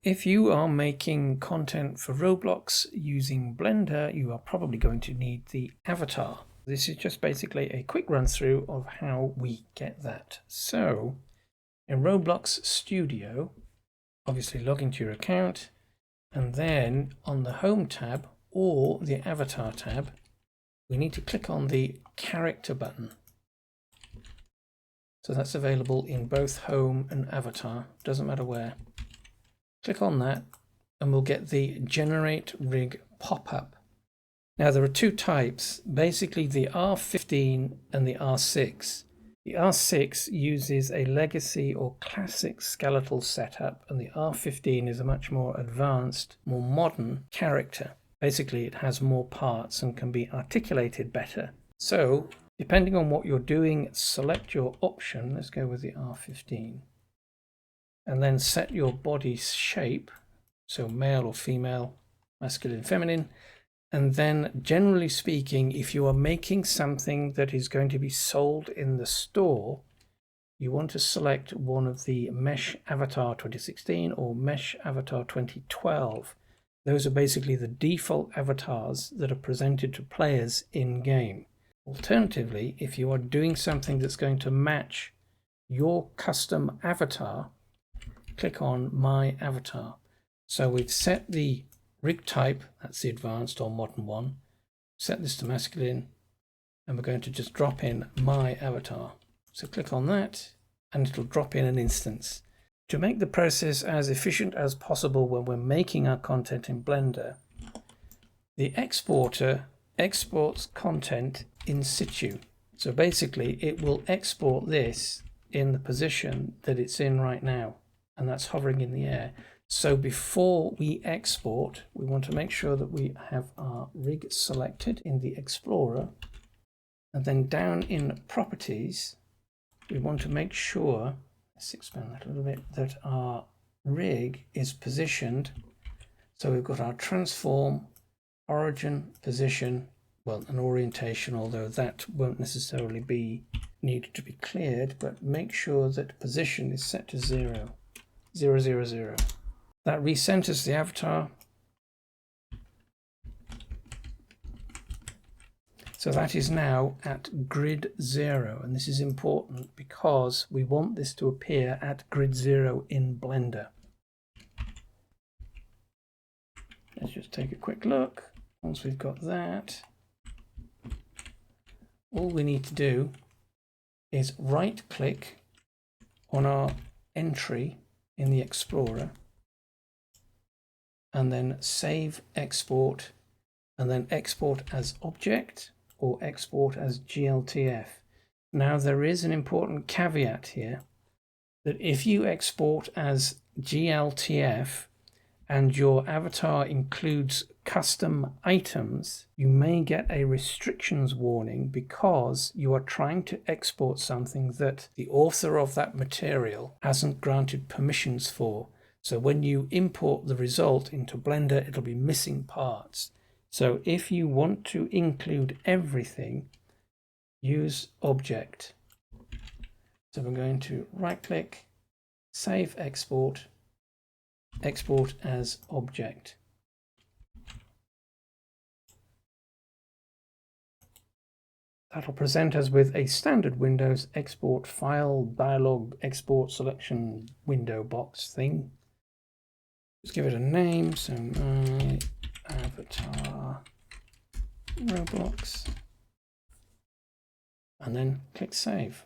If you are making content for Roblox using Blender, you are probably going to need the avatar. This is just basically a quick run through of how we get that. So in Roblox Studio, obviously log into your account, and then on the Home tab or the Avatar tab, we need to click on the character button. So that's available in both Home and Avatar, doesn't matter where. Click on that and we'll get the Generate Rig pop-up. Now there are two types, basically the R15 and the R6. The R6 uses a legacy or classic skeletal setup, and the R15 is a much more advanced, more modern character. Basically it has more parts and can be articulated better. So depending on what you're doing, select your option. Let's go with the R15. And then set your body shape, so male or female, masculine, feminine. And then generally speaking, if you are making something that is going to be sold in the store, you want to select one of the Mesh Avatar 2016 or Mesh Avatar 2012. Those are basically the default avatars that are presented to players in game. Alternatively, if you are doing something that's going to match your custom avatar, click on My Avatar. So we've set the rig type, that's the advanced or modern one, set this to masculine, and we're going to just drop in My Avatar. So click on that and it'll drop in an instance. To make the process as efficient as possible when we're making our content in Blender, the exporter exports content in situ. So basically it will export this in the position that it's in right now, and that's hovering in the air. So before we export, we want to make sure that we have our rig selected in the Explorer, and then down in Properties, we want to make sure, let's expand that a little bit, that our rig is positioned. So we've got our transform, origin, position, well, an orientation, although that won't necessarily be needed to be cleared, but make sure that position is set to 0. 0, 0, 0. That recenters the avatar. So that is now at grid 0, and this is important because we want this to appear at grid 0 in Blender. Let's just take a quick look. Once we've got that, all we need to do is right click on our entry in the Explorer and then save export, and then export as object or export as GLTF. Now there is an important caveat here, that if you export as GLTF and your avatar includes custom items, you may get a restrictions warning because you are trying to export something that the author of that material hasn't granted permissions for. So when you import the result into Blender, it'll be missing parts. So if you want to include everything, use object. So we're going to right click, save export, export as object. That'll present us with a standard Windows export file dialog export selection window box thing. Just give it a name, so My Avatar Roblox, and then click save.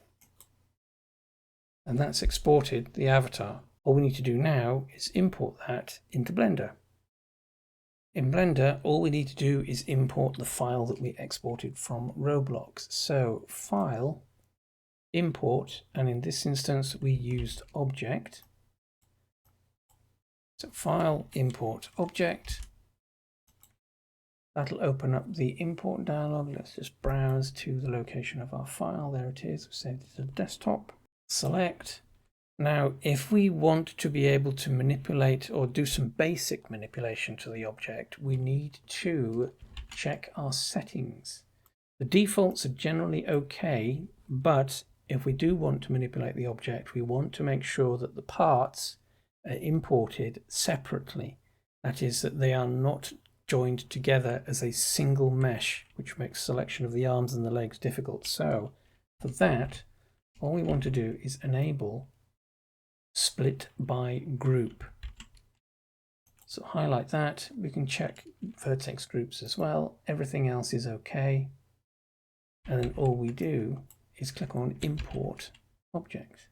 And that's exported the avatar. All we need to do now is import that into Blender. In Blender, all we need to do is import the file that we exported from Roblox. So File, Import, and in this instance we used Object. So File, Import, Object. That'll open up the import dialog. Let's just browse to the location of our file. There it is. We saved it to the desktop. Select. Now, if we want to be able to manipulate or do some basic manipulation to the object, we need to check our settings. The defaults are generally okay, but if we do want to manipulate the object, we want to make sure that the parts imported separately. That is, that they are not joined together as a single mesh, which makes selection of the arms and the legs difficult. So for that, all we want to do is enable split by group. So highlight that. We can check vertex groups as well. Everything else is okay. And then all we do is click on import object.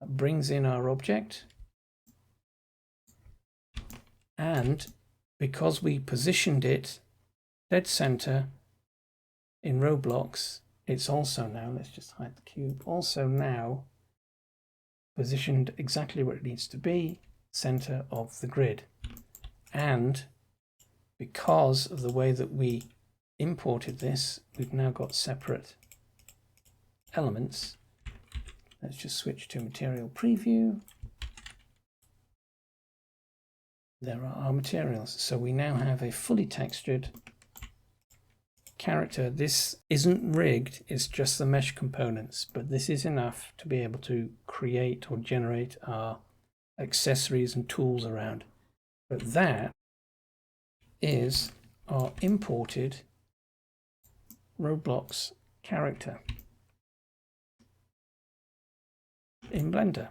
That brings in our object. And because we positioned it dead center in Roblox, it's also now, let's just hide the cube, also now positioned exactly where it needs to be, center of the grid. And because of the way that we imported this, we've now got separate elements. Let's just switch to material preview. There are our materials. So we now have a fully textured character. This isn't rigged, it's just the mesh components, but this is enough to be able to create or generate our accessories and tools around. But that is our imported Roblox character in Blender.